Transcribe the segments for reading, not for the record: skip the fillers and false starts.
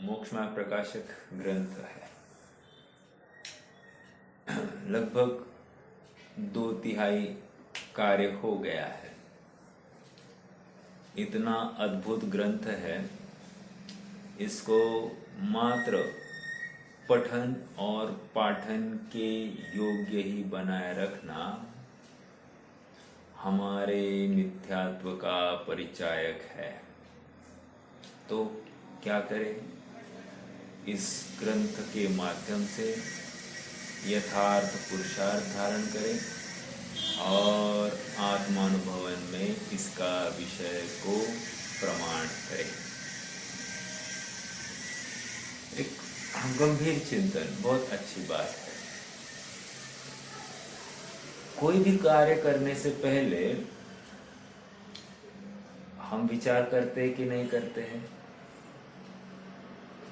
मोक्षमार्ग प्रकाशक ग्रंथ है। लगभग 2/3 कार्य हो गया है। इतना अद्भुत ग्रंथ है, इसको मात्र पठन और पाठन के योग्य ही बनाए रखना हमारे मिथ्यात्व का परिचायक है। तो क्या करें? इस ग्रंथ के माध्यम से यथार्थ पुरुषार्थ धारण करें और आत्मानुभवन में इसका विषय को प्रमाण करें। एक गंभीर चिंतन, बहुत अच्छी बात है। कोई भी कार्य करने से पहले हम विचार करते हैं कि नहीं करते हैं?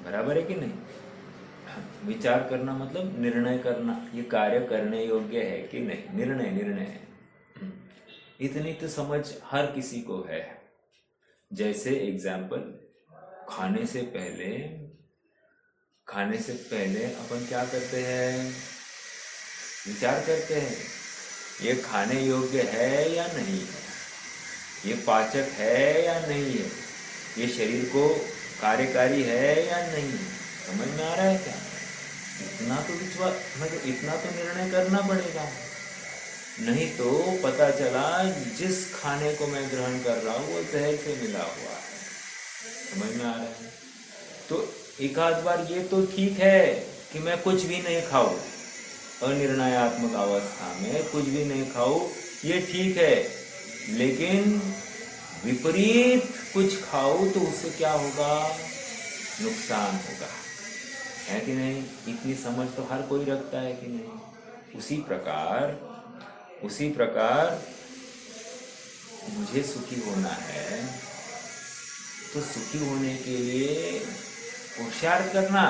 बराबर है कि नहीं? विचार करना मतलब निर्णय करना, ये कार्य करने योग्य है कि नहीं। निर्णय है। इतनी तो समझ हर किसी को है। जैसे एग्जाम्पल, खाने से पहले अपन क्या करते हैं? विचार करते हैं, ये खाने योग्य है या नहीं है, ये पाचक है या नहीं है, ये शरीर को कार्यकारी है या नहीं है। समझ में आ रहा है क्या? इतना तो विश्वास, मतलब इतना तो निर्णय करना पड़ेगा, नहीं तो पता चला जिस खाने को मैं ग्रहण कर रहा हूँ वो जहर से मिला हुआ है। समझ में आ रहा है? तो एक आध बार ये तो ठीक है कि मैं कुछ भी नहीं खाऊं, अनिर्णयात्मक अवस्था में कुछ भी नहीं खाऊं, ये ठीक है। लेकिन विपरीत कुछ खाऊं तो उससे क्या होगा? नुकसान होगा, है कि नहीं? इतनी समझ तो हर कोई रखता है कि नहीं? उसी प्रकार मुझे सुखी होना है, तो सुखी होने के लिए पुरुषार्थ करना,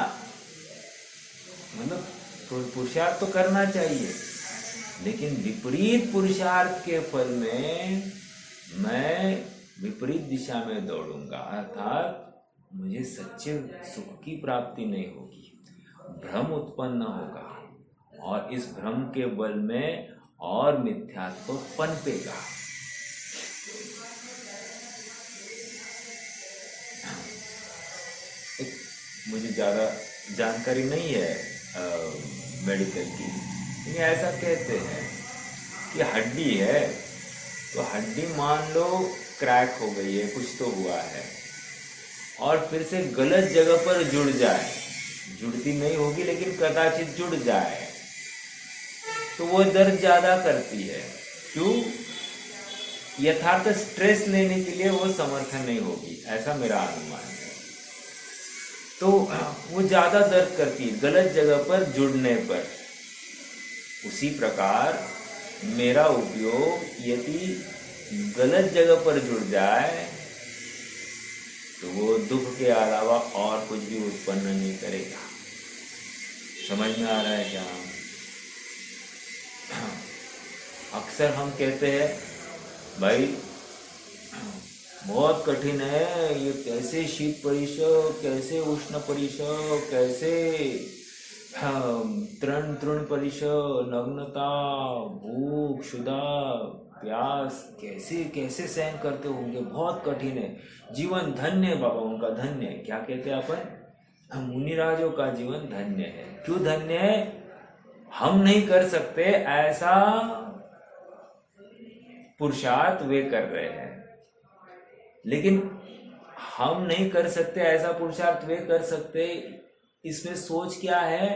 मतलब पुरुषार्थ तो करना चाहिए, लेकिन विपरीत पुरुषार्थ के फल में मैं विपरीत दिशा में दौड़ूंगा, अर्थात मुझे सच्चे सुख की प्राप्ति नहीं होगी, भ्रम उत्पन्न होगा और इस भ्रम के बल में और मिथ्यात्व पनपेगा। मुझे ज्यादा जानकारी नहीं है मेडिकल की, लेकिन ऐसा कहते हैं कि हड्डी है, तो हड्डी मान लो क्रैक हो गई है, कुछ तो हुआ है, और फिर से गलत जगह पर जुड़ जाए, जुड़ती नहीं होगी लेकिन कदाचित जुड़ जाए, तो वो दर्द ज्यादा करती है। क्यों? यथार्थ स्ट्रेस लेने के लिए वो समर्थन नहीं होगी, ऐसा मेरा अनुमान है। तो वो ज्यादा दर्द करती है गलत जगह पर जुड़ने पर। उसी प्रकार मेरा उपयोग यदि गलत जगह पर जुड़ जाए तो वो दुख के अलावा और कुछ भी उत्पन्न नहीं करेगा। समझ में आ रहा है क्या? अक्सर हम कहते हैं भाई बहुत कठिन है, ये कैसे शीत परिशव, कैसे उष्ण परिशव, कैसे तृण परिशव, नग्नता, भूख, क्षुधा, प्यास, कैसे कैसे सहन करते होंगे, बहुत कठिन है। जीवन धन्य है बाबा, उनका धन्य है। क्या कहते हैं अपन? मुनिराजों का जीवन धन्य है। क्यों धन्य है? हम नहीं कर सकते ऐसा पुरुषार्थ वे कर रहे हैं, लेकिन हम नहीं कर सकते ऐसा पुरुषार्थ वे कर सकते। इसमें सोच क्या है?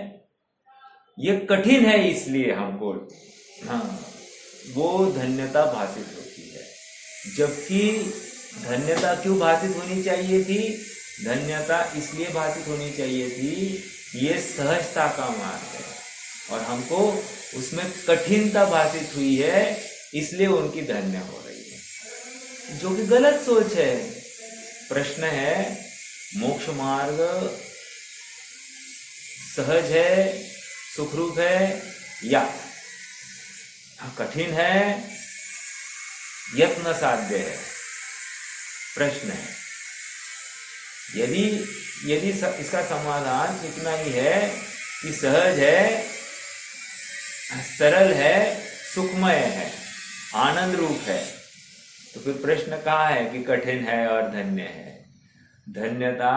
ये कठिन है इसलिए हमको वो धन्यता भाषित होती है। जबकि धन्यता क्यों भाषित होनी चाहिए थी? धन्यता इसलिए भाषित होनी चाहिए थी, ये सहजता का मार्ग है और हमको उसमें कठिनता भाषित हुई है, इसलिए उनकी धन्य हो रही है, जो कि गलत सोच है। प्रश्न है, मोक्ष मार्ग सहज है, सुखरूप है या कठिन है, यत्न साध्य है? प्रश्न है। यदि यदि इसका समाधान इतना ही है कि सहज है, सरल है, सुखमय है, आनंद रूप है, तो फिर प्रश्न कहाँ है कि कठिन है और धन्य है? धन्यता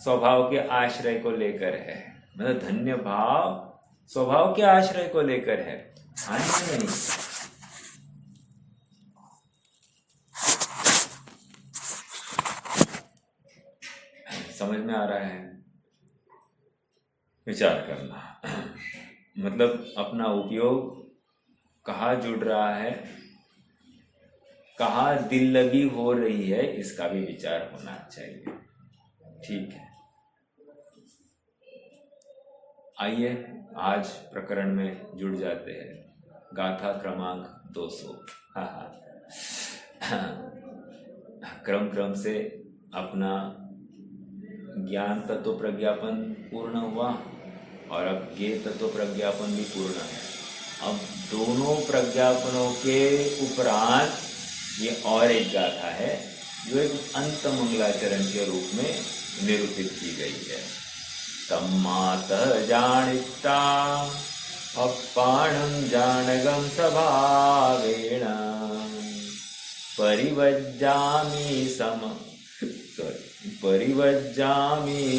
स्वभाव के आश्रय को लेकर है, मतलब धन्य भाव स्वभाव के आश्रय को लेकर है, अन्य नहीं। समझ में आ रहा है? विचार करना मतलब अपना उपयोग कहाँ जुड़ रहा है, कहाँ दिल लगी हो रही है, इसका भी विचार होना चाहिए। ठीक है, आइए आज प्रकरण में जुड़ जाते हैं। गाथा क्रमांक 200। क्रम क्रम से अपना ज्ञान तत्व प्रज्ञापन पूर्ण हुआ और अब ज्ञेय तत्व प्रज्ञापन भी पूर्ण है। अब दोनों प्रज्ञापनों के उपरांत ये और एक गाथा है जो एक अंत मंगलाचरण के रूप में निरूपित की गई है। तम्मातः जानिता अपाणं जानगं स्वभावेन परिवज्जामि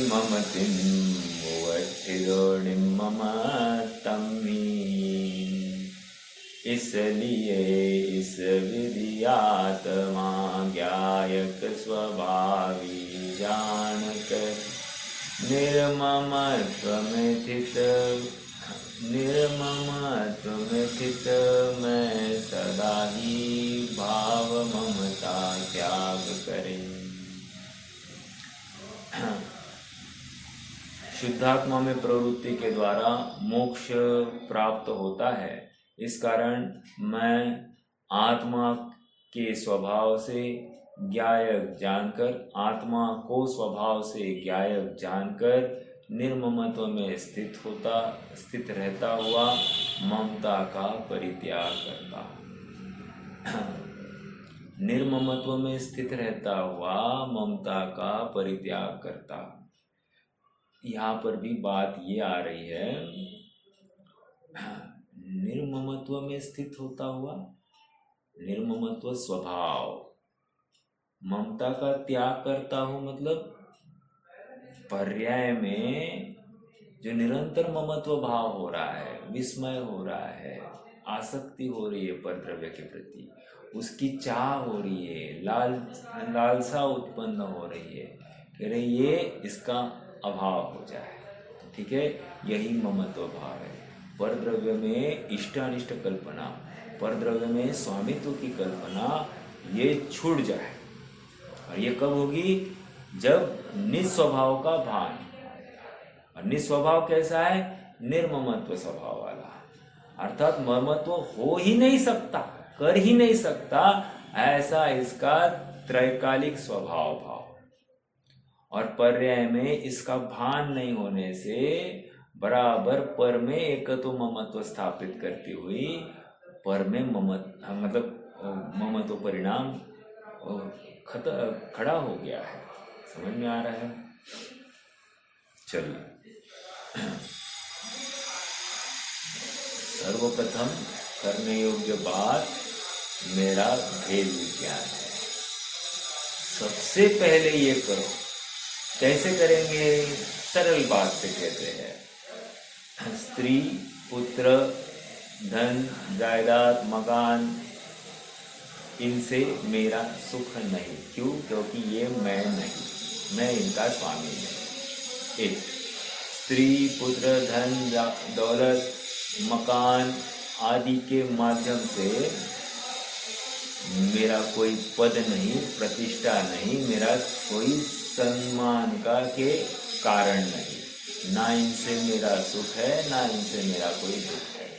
ममतिं मुवच्छिदोनिं मम तम्हि। इसलिए इस विधि आत्मा ज्ञायक स्वभावी जानकर निर्ममत्व में स्थित मैं सदा ही भाव ममता त्याग करें। शुद्धात्मा में प्रवृत्ति के द्वारा मोक्ष प्राप्त होता है। इस कारण मैं आत्मा के स्वभाव से ज्ञायक जानकर, आत्मा को स्वभाव से ज्ञायक जानकर निर्ममत्व में स्थित रहता हुआ ममता का परित्याग करता। निर्ममत्व में स्थित रहता हुआ ममता का परित्याग करता। यहाँ पर भी बात ये आ रही है, निर्ममत्व में स्थित होता हुआ, निर्ममत्व स्वभाव, ममता का त्याग करता हूँ मतलब पर्याय में जो निरंतर ममत्व भाव हो रहा है, विस्मय हो रहा है, आसक्ति हो रही है पर द्रव्य के प्रति, उसकी चाह हो रही है, लालसा उत्पन्न हो रही है, कह रहे ये इसका अभाव हो जाए। ठीक है, यही ममत्व भाव है। पर द्रव्य में इष्ट अनिष्ट कल्पना, पर द्रव्य में स्वामित्व की कल्पना, ये छूट जाए। और ये कब होगी? जब निस्वभाव का भान। और निस्वभाव कैसा है? निर्ममत्व स्वभाव वाला, अर्थात ममत्व हो ही नहीं सकता, कर ही नहीं सकता, ऐसा इसका त्रैकालिक स्वभाव भाव। और पर्याय में इसका भान नहीं होने से बराबर पर में एकत्व ममत्व स्थापित करती हुई पर में ममत्व परिणाम खड़ा हो गया है। समझ में आ रहा है? चलिए, सर्वप्रथम करने योग्य बात मेरा भेद विज्ञान है। सबसे पहले ये करो। कैसे करेंगे? सरल बात से कहते हैं, स्त्री, पुत्र, धन, जायदाद, मकान, इनसे मेरा सुख नहीं। क्यों? क्योंकि ये मैं नहीं, मैं इनका स्वामी नहीं। एक, स्त्री, पुत्र, धन, दौलत, मकान आदि के माध्यम से मेरा कोई पद नहीं, प्रतिष्ठा नहीं, मेरा कोई सम्मान का के कारण नहीं। ना इनसे मेरा सुख है, ना इनसे मेरा कोई दुख है।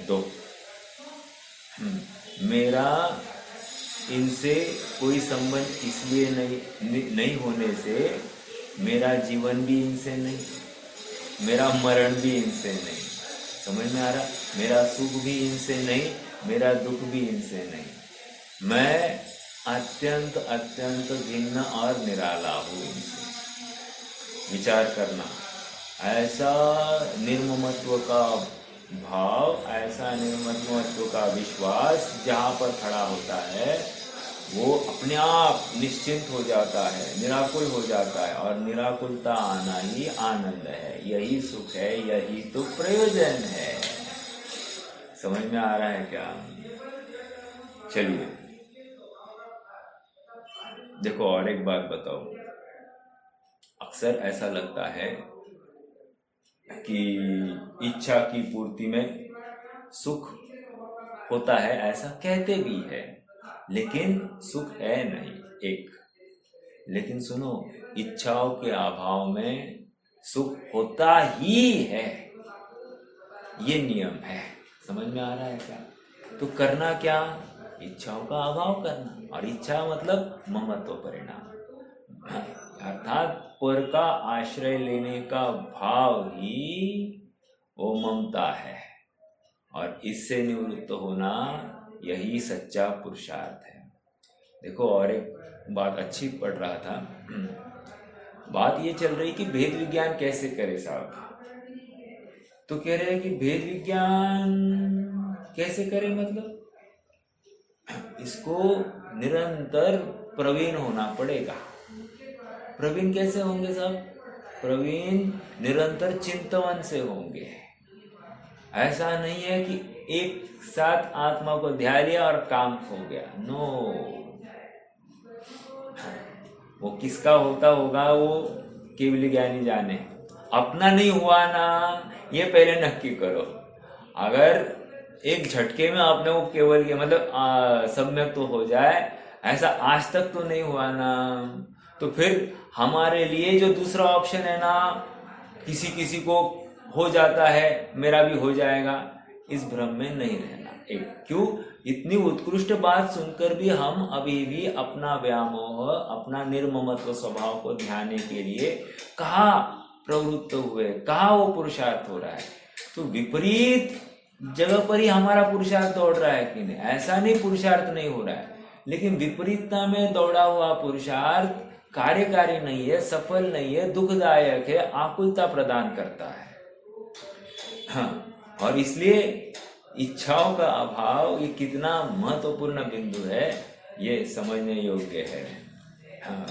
दो, मेरा इनसे कोई संबंध इसलिए नहीं होने से मेरा जीवन भी इनसे नहीं, मेरा मरण भी इनसे नहीं। समझ में आ रहा? मेरा सुख भी इनसे नहीं, मेरा दुख भी इनसे नहीं। मैं अत्यंत अत्यंत भिन्न और निराला हूँ इनसे। विचार करना, ऐसा निर्ममत्व का भाव, ऐसा निर्ममत्व का विश्वास जहाँ पर खड़ा होता है वो अपने आप निश्चिंत हो जाता है, निराकुल हो जाता है, और निराकुलता आना ही आनंद है, यही सुख है, यही तो प्रयोजन है। समझ में आ रहा है क्या? चलिए देखो और एक बात बताओ, अक्सर ऐसा लगता है कि इच्छा की पूर्ति में सुख होता है, ऐसा कहते भी है, लेकिन सुख है नहीं एक। लेकिन सुनो, इच्छाओं के अभाव में सुख होता ही है, ये नियम है। समझ में आ रहा है क्या? तो करना क्या? इच्छाओं का अभाव करना, और इच्छा मतलब ममत्व परिणाम, अर्थात पर का आश्रय लेने का भाव ही वो ममता है, और इससे निवृत्त होना यही सच्चा पुरुषार्थ है। देखो और एक बात अच्छी पढ़ रहा था, बात ये चल रही कि भेद विज्ञान कैसे करे साहब। तो कह रहे हैं कि भेद विज्ञान कैसे करे, मतलब इसको निरंतर प्रवीण होना पड़ेगा। प्रवीण कैसे होंगे साहब? प्रवीण निरंतर चिंतन से होंगे। ऐसा नहीं है कि एक साथ आत्मा को ध्यान लिया और काम हो गया, नो। वो किसका होता होगा वो केवल ज्ञानी जाने। अपना नहीं हुआ ना, ये पहले नक्की करो। अगर एक झटके में आपने वो केवल ये मतलब सम्यक तो हो जाए, ऐसा आज तक तो नहीं हुआ ना, तो फिर हमारे लिए जो दूसरा ऑप्शन है ना, किसी किसी को हो जाता है, मेरा भी हो जाएगा, इस भ्रम में नहीं रहना। एक क्यों, इतनी उत्कृष्ट बात सुनकर भी हम अभी भी अपना व्यामोह, अपना निर्ममत्व स्वभाव को ध्यान के लिए कहाँ प्रवृत्त हुए, कहाँ वो पुरुषार्थ हो रहा है। तो विपरीत जगह पर ही हमारा पुरुषार्थ दौड़ रहा है कि नहीं? ऐसा नहीं पुरुषार्थ नहीं हो रहा है, लेकिन विपरीतता में दौड़ा हुआ पुरुषार्थ कार्यकारी नहीं है, सफल नहीं है, दुखदायक है, आकुलता प्रदान करता है। हाँ, और इसलिए इच्छाओं का अभाव ये कितना महत्वपूर्ण बिंदु है, ये समझने योग्य है। हाँ,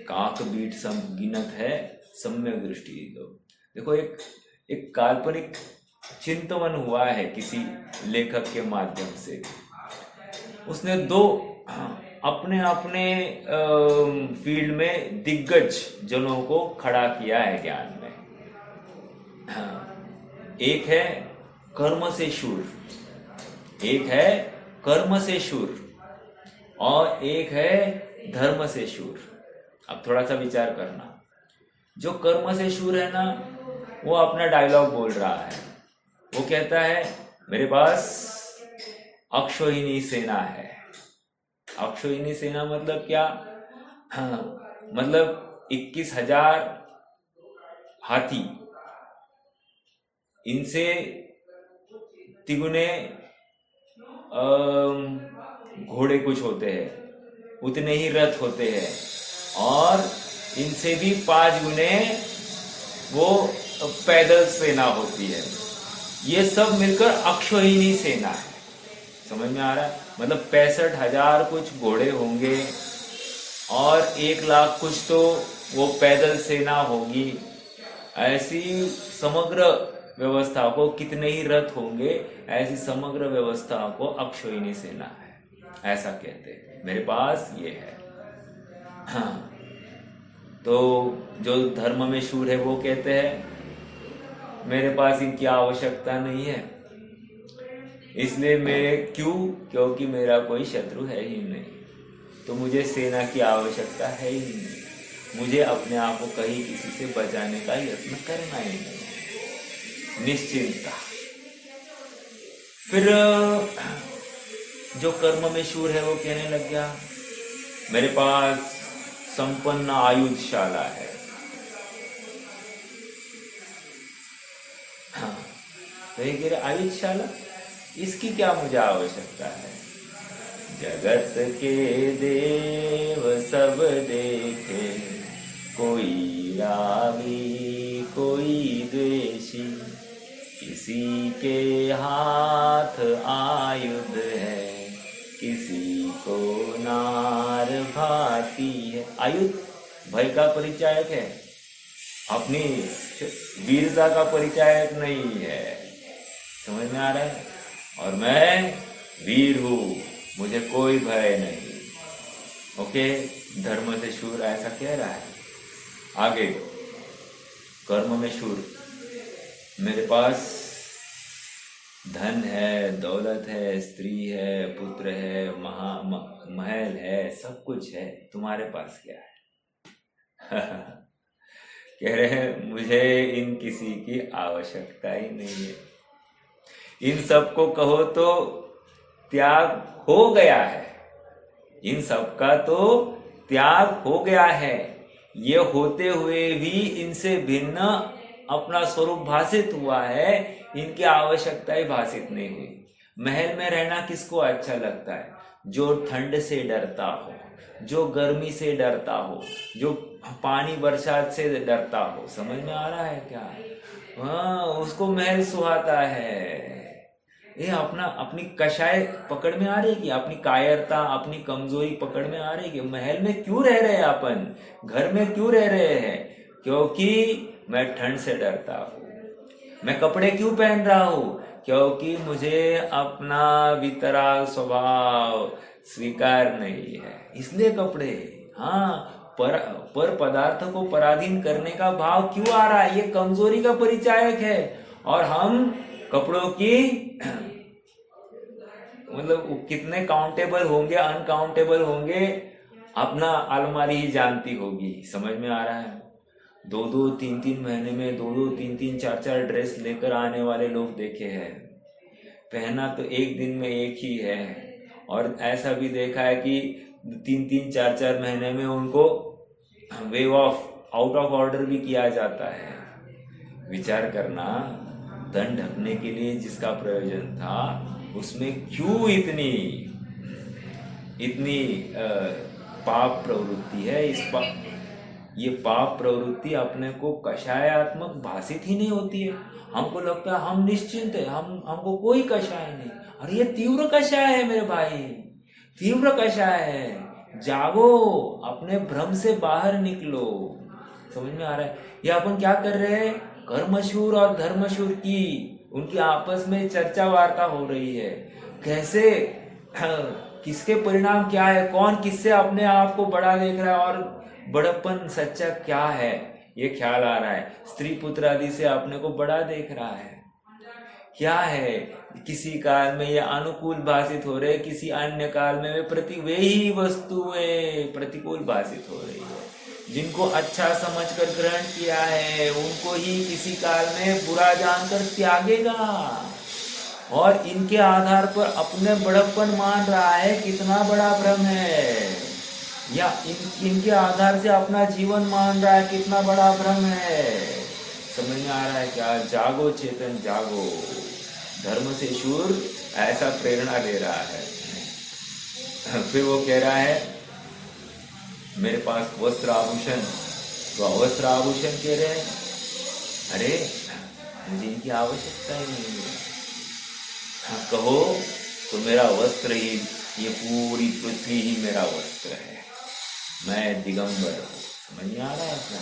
काक बीट सम गिनत है सम्यक दृष्टि दो। देखो एक काल्पनिक चिंतन हुआ है किसी लेखक के माध्यम से। उसने दो अपने अपने फील्ड में दिग्गज जनों को खड़ा किया है ज्ञान में। एक है कर्म से शूर, एक है कर्म से शूर, और एक है धर्म से शूर। अब थोड़ा सा विचार करना, जो कर्म से शूर है ना, वो अपना डायलॉग बोल रहा है। वो कहता है मेरे पास अक्षोहिणी सेना है। अक्षोहिणी सेना मतलब क्या? हाँ, मतलब 21,000 हाथी, इनसे तिगुने घोड़े कुछ होते हैं, उतने ही रथ होते हैं, और इनसे भी 5 गुने वो पैदल सेना होती है। ये सब मिलकर अक्षोहिणी सेना है। समझ में आ रहा है? मतलब 65,000 कुछ घोड़े होंगे, और 1,00,000 कुछ तो वो पैदल सेना होगी। ऐसी समग्र व्यवस्था को, कितने ही रथ होंगे, ऐसी समग्र व्यवस्था को अक्षोहिणी सेना है, ऐसा कहते हैं। मेरे पास ये है। हाँ, तो जो धर्म में शूर है वो कहते हैं मेरे पास इनकी आवश्यकता नहीं है, इसलिए मैं क्योंकि मेरा कोई शत्रु है ही नहीं, तो मुझे सेना की आवश्यकता है ही नहीं, मुझे अपने आप को कहीं किसी से बचाने का यत्न करना ही नहीं, निश्चिंता। फिर जो कर्म में शूर है वो कहने लग गया मेरे पास संपन्न आयुधशाला है। हाँ, तो ये कह रहे आयुधशाला, इसकी क्या मुझे आवश्यकता है? जगत के देव सब देखे, कोई मेरा भी कोई द्वेषी, किसी के हाथ आयुध है, किसी को नार भाती है। आयुध भय का परिचायक है, अपनी वीरता का परिचायक नहीं है। समझ में आ रहा है? और मैं वीर हूँ, मुझे कोई भय नहीं। ओके, धर्म से शूर ऐसा कह रहा है। आगे कर्म में शूर, मेरे पास धन है, दौलत है, स्त्री है, पुत्र है, महल है, सब कुछ है, तुम्हारे पास क्या है? कह रहे हैं मुझे इन किसी की आवश्यकता ही नहीं है। इन सबको कहो तो त्याग हो गया है, इन सबका तो त्याग हो गया है। ये होते हुए भी इनसे भिन्न अपना स्वरूप भाषित हुआ है, इनकी आवश्यकता ही भाषित नहीं हुई। महल में रहना किसको अच्छा लगता है? जो ठंड से डरता हो, जो गर्मी से डरता हो, जो पानी बरसात से डरता हो। समझ में आ रहा है क्या? हाँ, उसको महल सुहाता है। ये अपनी कषाय पकड़ में आ रही है, अपनी कायरता, अपनी कमजोरी पकड़ में आ रही है। महल में क्यों रह रहे हैं अपन, घर में क्यों रह रहे हैं? क्योंकि मैं ठंड से डरता हूँ। मैं कपड़े क्यों पहन रहा हूँ? क्योंकि मुझे अपना वितराग स्वभाव स्वीकार नहीं है, इसलिए कपड़े। हाँ, पर पदार्थ को पराधीन करने का भाव क्यों आ रहा है? ये कमजोरी का परिचायक है। और हम कपड़ों की मतलब कितने काउंटेबल होंगे, अनकाउंटेबल होंगे, अपना अलमारी ही जानती होगी। समझ में आ रहा है? 2-2, 3-3 महीने में 2-2, 3-3, 4-4 ड्रेस लेकर आने वाले लोग देखे हैं। पहना तो एक दिन में एक ही है, और ऐसा भी देखा है कि 3-3, 4-4 महीने में उनको wave of out of order भी किया जाता है। विचार करना, धन ढकने के लिए जिसका प्रयोजन था, उसमें क्यों इतनी पाप प्रवृत्ति है। ये पाप प्रवृत्ति अपने को कषायात्मक भाषित ही नहीं होती है। हमको लगता है हम निश्चिंत है, हमको कोई कषाय नहीं। और ये तीव्र कषाय है मेरे भाई, तीव्र कषाय है। जागो, अपने भ्रम से बाहर निकलो। समझ में आ रहा है? ये अपन क्या कर रहे हैं? कर्मशूर और धर्मशूर की उनकी आपस में चर्चा वार्ता हो रही है। कैसे किसके परिणाम क्या है, कौन किससे अपने आप को बड़ा देख रहा है और बड़प्पन सच्चा क्या है, ये ख्याल आ रहा है। स्त्री पुत्र आदि से अपने को बड़ा देख रहा है। क्या है, किसी काल में ये अनुकूल भाषित हो रहे, किसी अन्य काल में वे ही वस्तुएं प्रतिकूल भाषित हो रही है। जिनको अच्छा समझकर ग्रहण किया है, उनको ही किसी काल में बुरा जानकर त्यागेगा, और इनके आधार पर अपने बड़प्पन मान रहा है। कितना बड़ा भ्रम है। या इनके आधार से अपना जीवन मान रहा है, कितना बड़ा भ्रम है। समझ में आ रहा है क्या? जागो चेतन, जागो। धर्म से शूर ऐसा प्रेरणा दे रहा है। फिर वो कह रहा है मेरे पास वस्त्र आभूषण, तो अवस्त्र आभूषण कह रहे हैं, अरे मुझे इनकी आवश्यकता ही नहीं है। कहो तो मेरा वस्त्र ही, ये पूरी पृथ्वी ही मेरा वस्त्र है। मैं दिगंबर हूँ। समझ में आ रहा है क्या?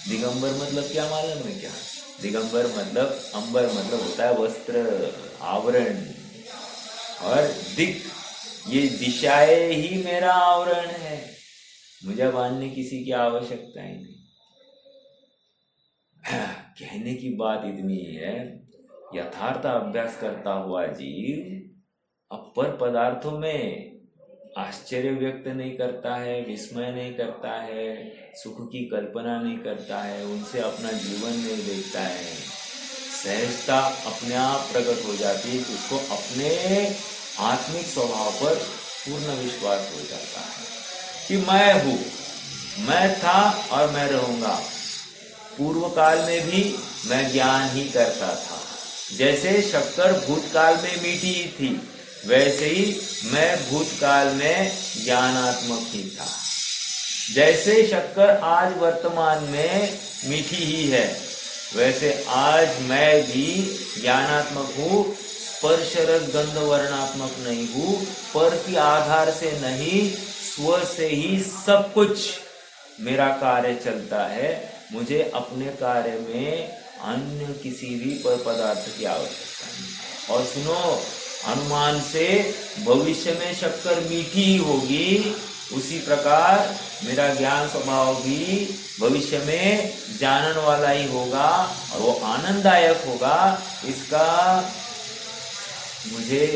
दिगंबर मतलब क्या मालूम है क्या? दिगंबर मतलब, अंबर मतलब होता है वस्त्र, आवरण, और दिक, ये दिशाएं ही मेरा आवरण है। मुझे बांधने किसी की आवश्यकता ही नहीं। कहने की बात इतनी है, यथार्थ अभ्यास करता हुआ जीव अपर पदार्थों में आश्चर्य व्यक्त नहीं करता है, विस्मय नहीं करता है, सुख की कल्पना नहीं करता है, उनसे अपना जीवन नहीं देखता है। सहजता अपने आप प्रकट हो जाती है, उसको अपने आत्मिक स्वभाव पर पूर्ण विश्वास हो जाता है कि मैं हूँ, मैं था और मैं रहूंगा। पूर्व काल में भी मैं ज्ञान ही करता था। जैसे शक्कर भूतकाल में मीठी ही थी, वैसे ही मैं भूतकाल में ज्ञानात्मक ही था। जैसे शक्कर आज वर्तमान में मीठी ही है, वैसे आज मैं भी ज्ञानात्मक हूँ, स्पर्श रस गंध वर्णात्मक नहीं हूँ। पर के आधार से नहीं, स्व से ही सब कुछ मेरा कार्य चलता है। मुझे अपने कार्य में अन्य किसी भी पदार्थ की आवश्यकता नहीं। और सुनो, अनुमान से भविष्य में शक्कर मीठी ही होगी, उसी प्रकार मेरा ज्ञान स्वभाव भी भविष्य में जानन वाला ही होगा और वो आनंददायक होगा। इसका मुझे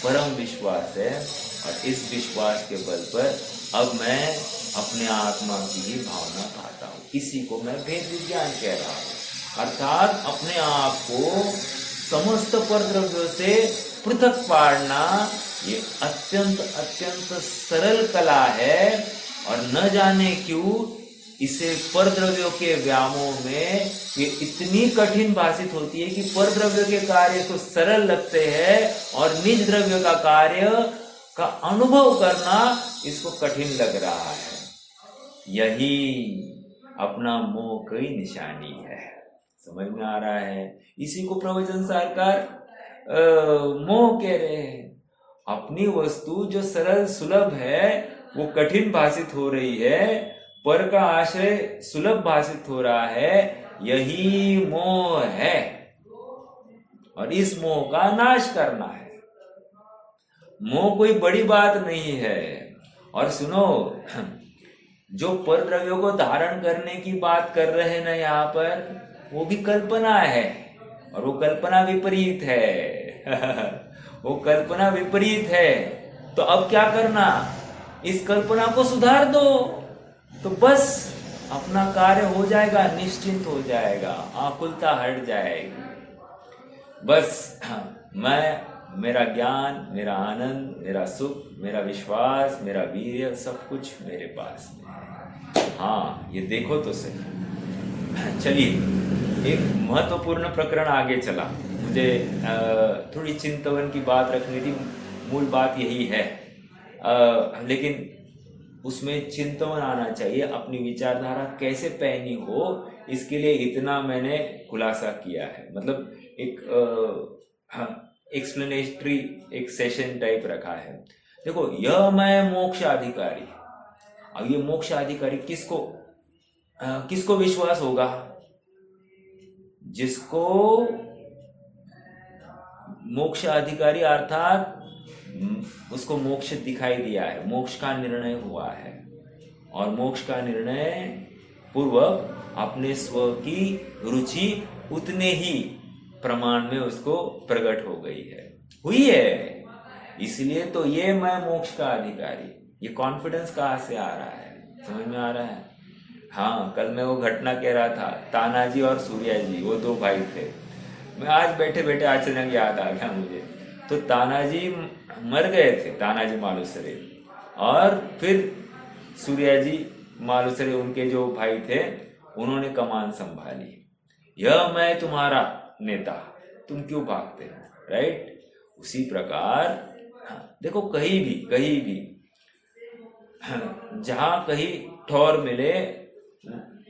परम विश्वास है और इस विश्वास के बल पर अब मैं अपने आत्मा की ही भावना पाता हूँ। इसी को मैं भेद विज्ञान कह रहा हूँ। अर्थात अपने आप को समस्त परद्रव्यों से पृथक पाड़ना ये अत्यंत अत्यंत सरल कला है और न जाने क्यों इसे परद्रव्यों के व्यामोह में ये इतनी कठिन भाषित होती है कि परद्रव्य के कार्य तो सरल लगते हैं और निज द्रव्य का कार्य का अनुभव करना इसको कठिन लग रहा है। यही अपना मोह की निशानी है। समझ में आ रहा है? इसी को प्रवचन सारकार मोह कह रहे हैं। अपनी वस्तु जो सरल सुलभ है वो कठिन भाषित हो रही है, पर का आश्रय सुलभ भाषित हो रहा है। यही मोह है और इस मोह का नाश करना है। मोह कोई बड़ी बात नहीं है। और सुनो, जो पर द्रव्यों को धारण करने की बात कर रहे हैं ना यहाँ पर, वो भी कल्पना है और वो कल्पना विपरीत है। वो कल्पना विपरीत है। तो अब क्या करना? इस कल्पना को सुधार दो तो बस अपना कार्य हो जाएगा, निश्चिंत हो जाएगा, आकुलता हट जाएगी। बस मेरा ज्ञान, मेरा आनंद, मेरा सुख, मेरा विश्वास, मेरा वीर्य सब कुछ मेरे पास में है। हाँ, ये देखो तो सही। चलिए, एक महत्वपूर्ण प्रकरण आगे चला। मुझे थोड़ी चिंतवन की बात रखनी थी। मूल बात यही है, लेकिन उसमें चिंतवन आना चाहिए। अपनी विचारधारा कैसे पहनी हो, इसके लिए इतना मैंने खुलासा किया है। मतलब एक एक्सप्लेनेटरी एक सेशन टाइप रखा है। देखो, यह मैं मोक्षाधिकारी। अब ये मोक्षाधिकारी किसको विश्वास होगा? जिसको मोक्षाधिकारी अर्थात उसको मोक्ष दिखाई दिया है, मोक्ष का निर्णय हुआ है और मोक्ष का निर्णय पूर्वक अपने स्व की रुचि उतने ही प्रमाण में उसको प्रकट हो गई है, हुई है। इसलिए तो ये मैं मोक्ष का अधिकारी। ये कॉन्फिडेंस कहाँ से आ रहा है? समझ में आ रहा है? हाँ, कल मैं वो घटना कह रहा था, तानाजी और सूर्या जी, वो दो भाई थे। मैं आज बैठे बैठे अचानक याद आ गया मुझे। तो तानाजी मर गए थे, तानाजी मालुसरे, और फिर सूर्या जी मालुसरे, उनके जो भाई थे, उन्होंने कमान संभाली। यह मैं तुम्हारा नेता, तुम क्यों भागते हो? राइट? उसी प्रकार देखो, कहीं भी जहां कहीं ठौर मिले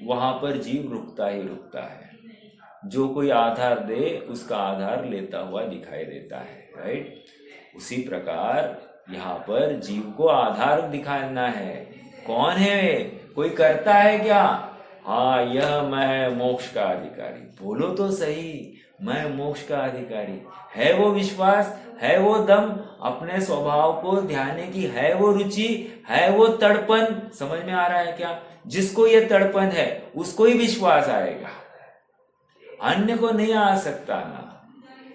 वहां पर जीव रुकता ही रुकता है। जो कोई आधार दे उसका आधार लेता हुआ दिखाई देता है। राइट? उसी प्रकार यहाँ पर जीव को आधार दिखाना है। कौन है? कोई करता है क्या? हाँ, यह मैं मोक्ष का अधिकारी। बोलो तो सही, मैं मोक्ष का अधिकारी। है वो विश्वास, है वो दम, अपने स्वभाव को ध्याने की है वो रुचि, है वो तड़पन। समझ में आ रहा है क्या? जिसको ये तड़पन है उसको ही विश्वास आएगा, अन्य को नहीं आ सकता ना।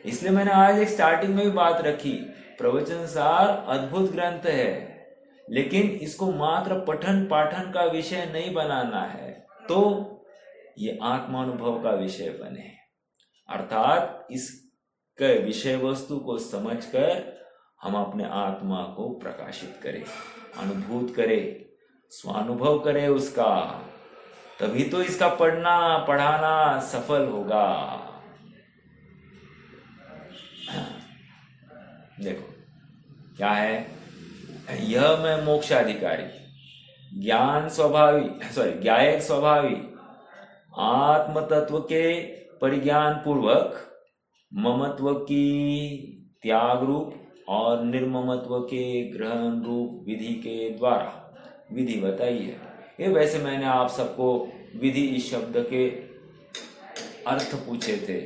इसलिए मैंने आज एक स्टार्टिंग में भी बात रखी, प्रवचन सार अद्भुत ग्रंथ है, लेकिन इसको मात्र पठन पाठन का विषय नहीं बनाना है, तो ये आत्मानुभव का विषय बने। अर्थात इसके विषय वस्तु को समझकर हम अपने आत्मा को प्रकाशित करें, अनुभूत करें, स्वानुभव करें उसका, तभी तो इसका पढ़ाना सफल होगा। देखो क्या है, यह मैं मोक्षाधिकारी। ज्ञायक स्वभावी आत्म तत्व के परिज्ञान पूर्वक ममत्व की त्याग रूप और निर्ममत्व के ग्रहण रूप विधि के द्वारा। विधि बताइए। ये वैसे मैंने आप सबको विधि इस शब्द के अर्थ पूछे थे,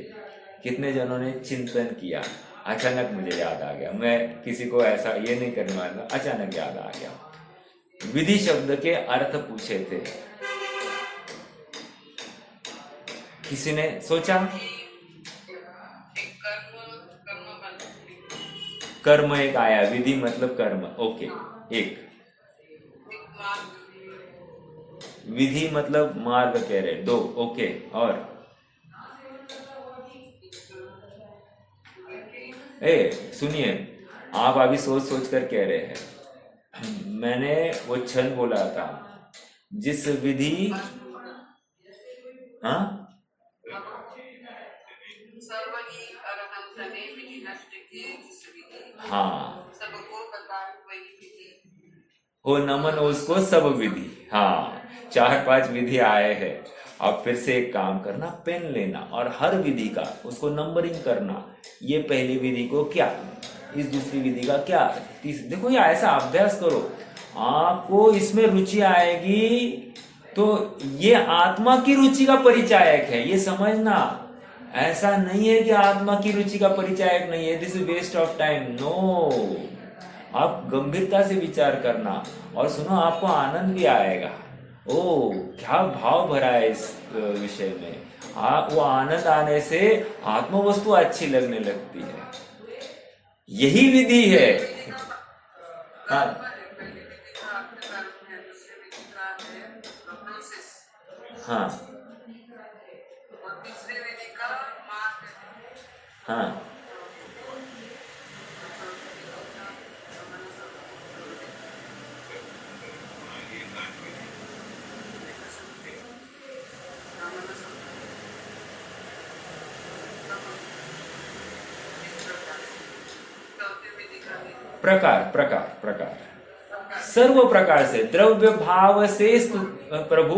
कितने जनों ने चिंतन किया। अचानक मुझे याद आ गया, मैं किसी को ऐसा ये नहीं करने वाला, अचानक याद आ गया। विधि शब्द के अर्थ पूछे थे, किसी ने सोचा? कर्म एक आया, विधि मतलब कर्म, ओके। एक विधि मतलब मार्ग कह रहे, दो, ओके। और सुनिए, आप अभी सोच सोच कर कह रहे हैं, मैंने वो छंद बोला था, जिस विधि, हाँ हाँ, हो नमन उसको सब विधि। हाँ, 4-5 विधि आए हैं। अब फिर से एक काम करना, पेन लेना और हर विधि का उसको नंबरिंग करना। ये पहली विधि को क्या, इस दूसरी विधि का क्या, देखो ये ऐसा अभ्यास करो, आपको इसमें रुचि आएगी। तो ये आत्मा की रुचि का परिचायक है, ये समझना। ऐसा नहीं है कि आत्मा की रुचि का परिचायक नहीं है, this is waste of time, no. आप गंभीरता से विचार करना और सुनो, आपको आनंद भी आएगा। ओ क्या भाव भरा है इस विषय में। वो आनंद आने से आत्म वस्तु अच्छी लगने लगती है। यही विधि है। हाँ हाँ हाँ प्रकार प्रकार प्रकार सर्व प्रकार से, द्रव्य भाव से प्रभु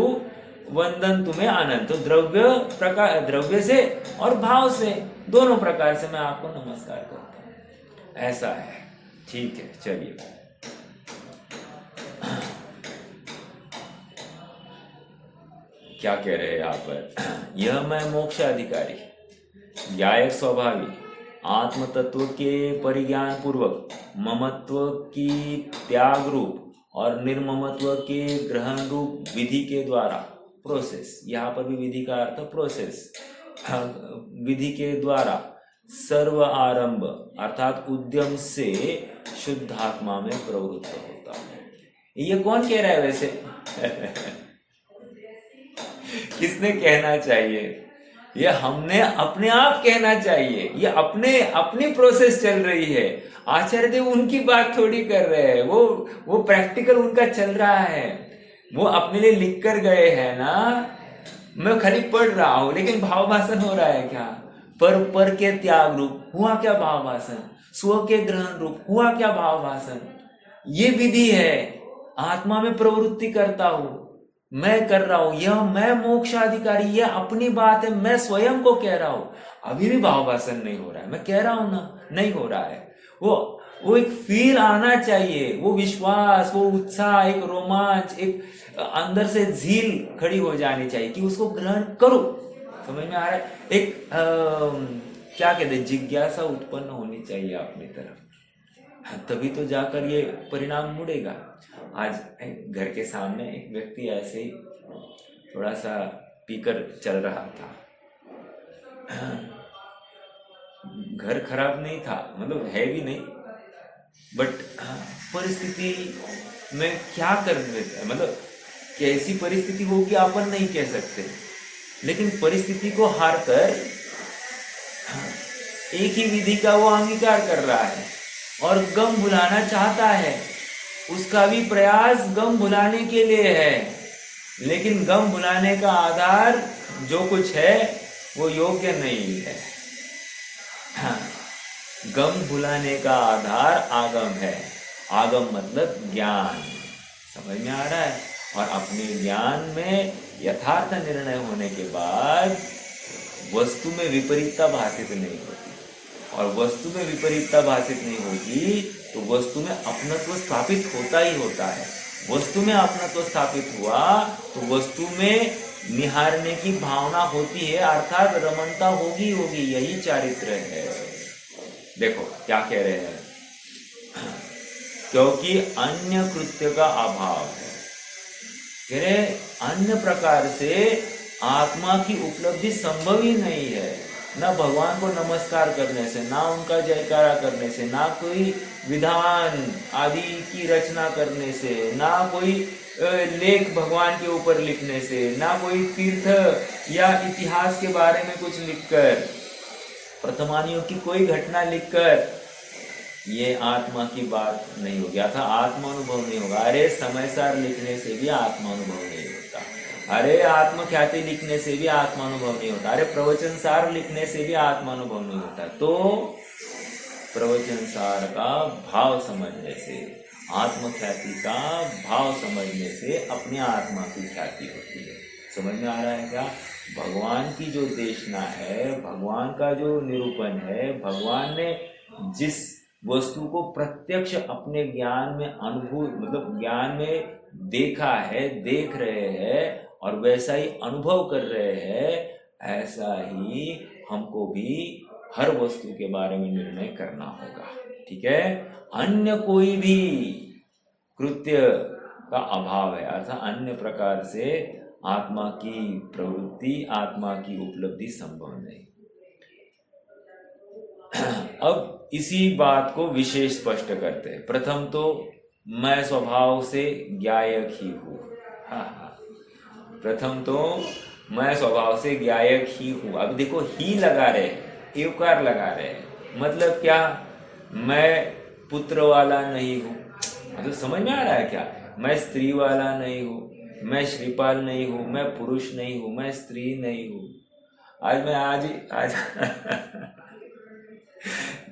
वंदन तुम्हें आनंद। तो द्रव्य प्रकार, द्रव्य से और भाव से, दोनों प्रकार से मैं आपको नमस्कार करता हूं। ऐसा है, ठीक है, चलिए। क्या कह रहे हैं यहाँ पर? यह मैं मोक्ष अधिकारी, ज्ञायक स्वभावी, आत्म तत्व के परिज्ञान पूर्वक ममत्व की त्याग रूप और निर्ममत्व के ग्रहण रूप विधि के द्वारा, प्रोसेस, यहाँ पर भी विधि का अर्थ प्रोसेस, विधि के द्वारा सर्व आरंभ अर्थात उद्यम से शुद्धात्मा में प्रवृत्त होता है। ये कौन कह रहा है वैसे? किसने कहना चाहिए? ये हमने अपने आप कहना चाहिए। ये अपनी प्रोसेस चल रही है। आचार्य देव उनकी बात थोड़ी कर रहे हैं, वो प्रैक्टिकल उनका चल रहा है। वो अपने लिए लिख कर गए हैं ना, मैं खाली पढ़ रहा हूं, लेकिन भाव भाषण हो रहा है क्या? पर के त्याग रूप हुआ क्या भाव भाषण, स्व के ग्रहण रूप हुआ क्या भाव भाषण। ये विधि है, आत्मा में प्रवृत्ति करता हूं, मैं कर रहा हूं, यह मैं मोक्षाधिकारी, यह अपनी बात है, मैं स्वयं को कह रहा हूं। अभी भी भाव भाषण नहीं हो रहा है, मैं कह रहा हूं ना, नहीं हो रहा है। वो एक फील आना चाहिए, वो विश्वास, वो उत्साह, एक रोमांच, एक अंदर से झील खड़ी हो जानी चाहिए कि उसको ग्रहण करो। समझ में आ रहा है? एक क्या कहते हैं, जिज्ञासा उत्पन्न होनी चाहिए अपनी तरफ, तभी तो जाकर ये परिणाम मुड़ेगा। आज घर के सामने एक व्यक्ति ऐसे ही थोड़ा सा पीकर चल रहा था। घर खराब नहीं था, मतलब है भी नहीं, बट परिस्थिति में क्या कर देता है, मतलब कैसी परिस्थिति होगी अपन नहीं कह सकते, लेकिन परिस्थिति को हार कर एक ही विधि का वो अंगीकार कर रहा है और गम भुलाना चाहता है। उसका भी प्रयास गम भुलाने के लिए है, लेकिन गम भुलाने का आधार जो कुछ है वो योग्य नहीं है। गम भुलाने का आधार आगम है। आगम मतलब ज्ञान। समझ में आ रहा है? और अपने ज्ञान में यथार्थ निर्णय होने के बाद वस्तु में विपरीतता भाषित नहीं होती, और वस्तु में विपरीतता भाषित नहीं होगी तो वस्तु में अपनत्व स्थापित होता ही होता है। वस्तु में अपनत्व स्थापित हुआ तो वस्तु में निहारने की भावना होती है, अर्थात रमणता होगी होगी, यही चारित्र है। देखो क्या कह रहे हैं, क्योंकि अन्य कृत्य का अभाव है। कह रहे अन्य प्रकार से आत्मा की उपलब्धि संभव ही नहीं है, ना भगवान को नमस्कार करने से, ना उनका जयकारा करने से, ना कोई विधान आदि की रचना करने से, ना कोई लेख भगवान के ऊपर लिखने से, ना कोई तीर्थ या इतिहास के बारे में कुछ लिखकर, प्रथमानियों की कोई घटना लिखकर ये आत्मा की बात नहीं होगी, अर्थात आत्मानुभव नहीं होगा। अरे समयसार लिखने से भी आत्मानुभव नहीं होता, अरे आत्मख्याति लिखने से भी आत्मानुभव नहीं होता, अरे प्रवचन सार लिखने से भी आत्मानुभव नहीं होता। तो प्रवचन सार का भाव समझने से, आत्मख्याति का भाव समझने से अपने आत्मा की ख्याति होती है। समझ में आ रहा है क्या? भगवान की जो देशना है, भगवान का जो निरूपण है, भगवान ने जिस वस्तु को प्रत्यक्ष अपने ज्ञान में अनुभूत, मतलब ज्ञान में देखा है, देख रहे हैं और वैसा ही अनुभव कर रहे हैं, ऐसा ही हमको भी हर वस्तु के बारे में निर्णय करना होगा। ठीक है, अन्य कोई भी कृत्य का अभाव है, अर्थात अन्य प्रकार से आत्मा की प्रवृत्ति, आत्मा की उपलब्धि संभव नहीं। अब इसी बात को विशेष स्पष्ट करते हैं। प्रथम तो मैं स्वभाव से ज्ञायक ही हूँ। प्रथम तो मैं स्वभाव से ज्ञायक ही हूँ। अब देखो ही लगा रहे, एवकार लगा रहे, मतलब क्या? मैं पुत्र वाला नहीं हूँ, मतलब समझ में आ रहा है क्या? मैं स्त्री वाला नहीं हूँ, मैं श्रीपाल नहीं हूँ, मैं पुरुष नहीं हूँ, मैं स्त्री नहीं हूँ। आज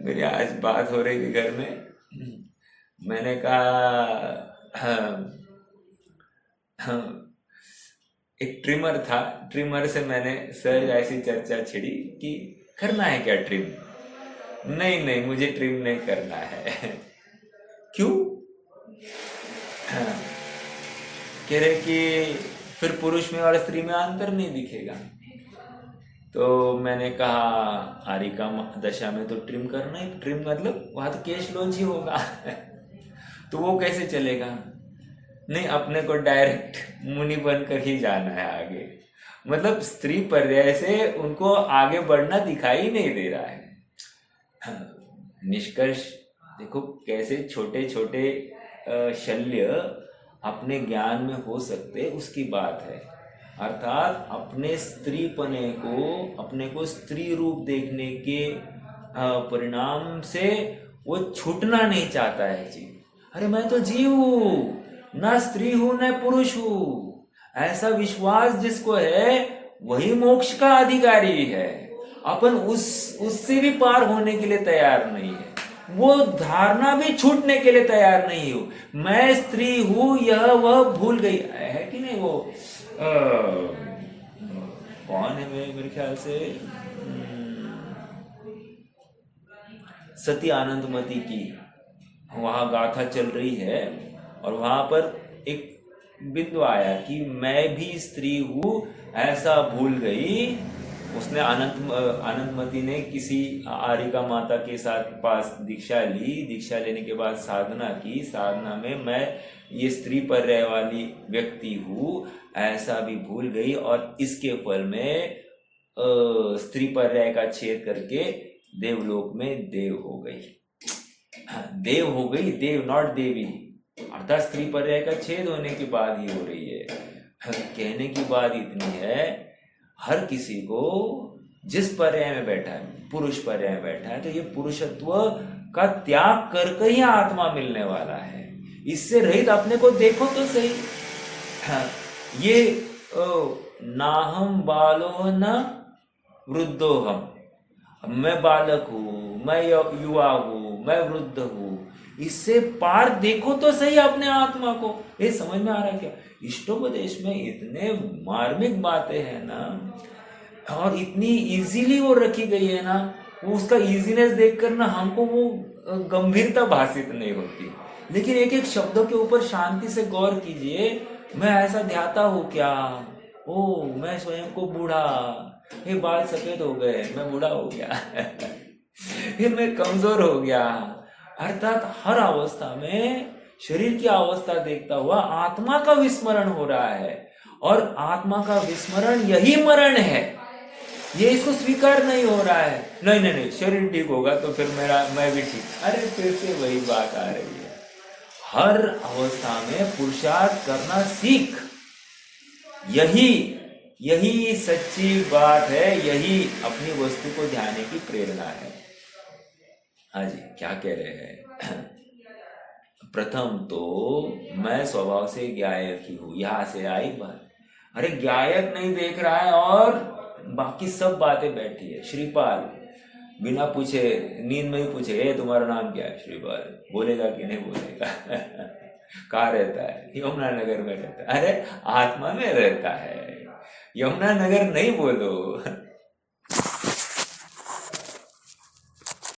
मेरी आज बात हो रही थी घर में, मैंने कहा एक ट्रिमर था, ट्रिमर से मैंने सहज ऐसी चर्चा छिड़ी कि करना है क्या ट्रिम? नहीं नहीं, मुझे ट्रिम नहीं करना है। क्यों? कह रहे कि फिर पुरुष में और स्त्री में अंतर नहीं दिखेगा। तो मैंने कहा आरिका दशा में तो ट्रिम करना ही, ट्रिम मतलब वहां तो केश लॉन्च ही होगा। तो वो कैसे चलेगा? नहीं, अपने को डायरेक्ट मुनि बनकर ही जाना है आगे, मतलब स्त्री पर्याय से उनको आगे बढ़ना दिखाई नहीं दे रहा है। निष्कर्ष देखो कैसे छोटे छोटे शल्य अपने ज्ञान में हो सकते, उसकी बात है। अर्थात अपने स्त्रीपने को, अपने को स्त्री रूप देखने के परिणाम से वो छूटना नहीं चाहता है जी। अरे मैं तो जीव हूँ, ना स्त्री हूँ न पुरुष हूँ, ऐसा विश्वास जिसको है वही मोक्ष का अधिकारी है। अपन उससे भी पार होने के लिए तैयार नहीं है, वो धारणा भी छूटने के लिए तैयार नहीं हो। मैं स्त्री हूँ यह वह भूल गई है कि नहीं? वो कौन है मेरे ख्याल से सती आनंदमती की वहां गाथा चल रही है, और वहां पर एक बिंदु आया कि मैं भी स्त्री हूँ ऐसा भूल गई। उसने आनंदमती ने किसी आरिका माता के साथ पास दीक्षा ली, दीक्षा लेने के बाद साधना की, साधना में मैं ये स्त्री पर्याय वाली व्यक्ति हूँ ऐसा भी भूल गई, और इसके फल में स्त्री पर्याय का छेद करके देवलोक में देव हो गई। देव हो गई, देव नॉट देवी, अर्थात स्त्री पर्याय का छेद होने के बाद ही हो रही है। कहने की बात इतनी है, हर किसी को जिस पर्याय में बैठा है, पुरुष पर्याय में बैठा है, तो ये पुरुषत्व का त्याग करके ही आत्मा मिलने वाला है। इससे रहित अपने को देखो तो सही। ये ना हम बालो न वृद्धो हम, मैं बालक हूँ, मैं युवा हूँ, मैं वृद्ध हूँ, इससे पार देखो तो सही अपने आत्मा को। ये समझ में आ रहा है क्या? इष्टोपदेश में इतने मार्मिक बातें हैं ना, और इतनी इजीली वो रखी गई है ना, वो उसका इजीनेस देखकर ना हमको वो गंभीरता भाषित नहीं होती। लेकिन एक एक शब्दों के ऊपर शांति से गौर कीजिए। मैं ऐसा ध्याता हूँ क्या? ओ मैं स्वयं को बूढ़ा, ये बाल सफेद हो गए, मैं बूढ़ा हो गया फिर मैं कमजोर हो गया। अर्थात हर अवस्था में शरीर की अवस्था देखता हुआ आत्मा का विस्मरण हो रहा है, और आत्मा का विस्मरण यही मरण है। ये इसको स्वीकार नहीं हो रहा है। नहीं नहीं नहीं, शरीर ठीक होगा तो फिर मैं भी ठीक। अरे फिर से वही बात आ रही है। हर अवस्था में पुरुषार्थ करना सीख। यही यही सच्ची बात है, यही अपनी वस्तु को ध्यान की प्रेरणा है। हाँ जी, क्या कह रहे हैं? प्रथम तो मैं स्वभाव से गायक ही हूं, यहां से आई बात। अरे गायक नहीं देख रहा है और बाकी सब बातें बैठी है। श्रीपाल बिना पूछे, नींद में ही पूछे, ए तुम्हारा नाम क्या है? श्रीपाल बोलेगा कि नहीं बोलेगा? कहाँ रहता है? यमुना नगर में रहता है। अरे आत्मा में रहता है, यमुना नगर नहीं बोलो।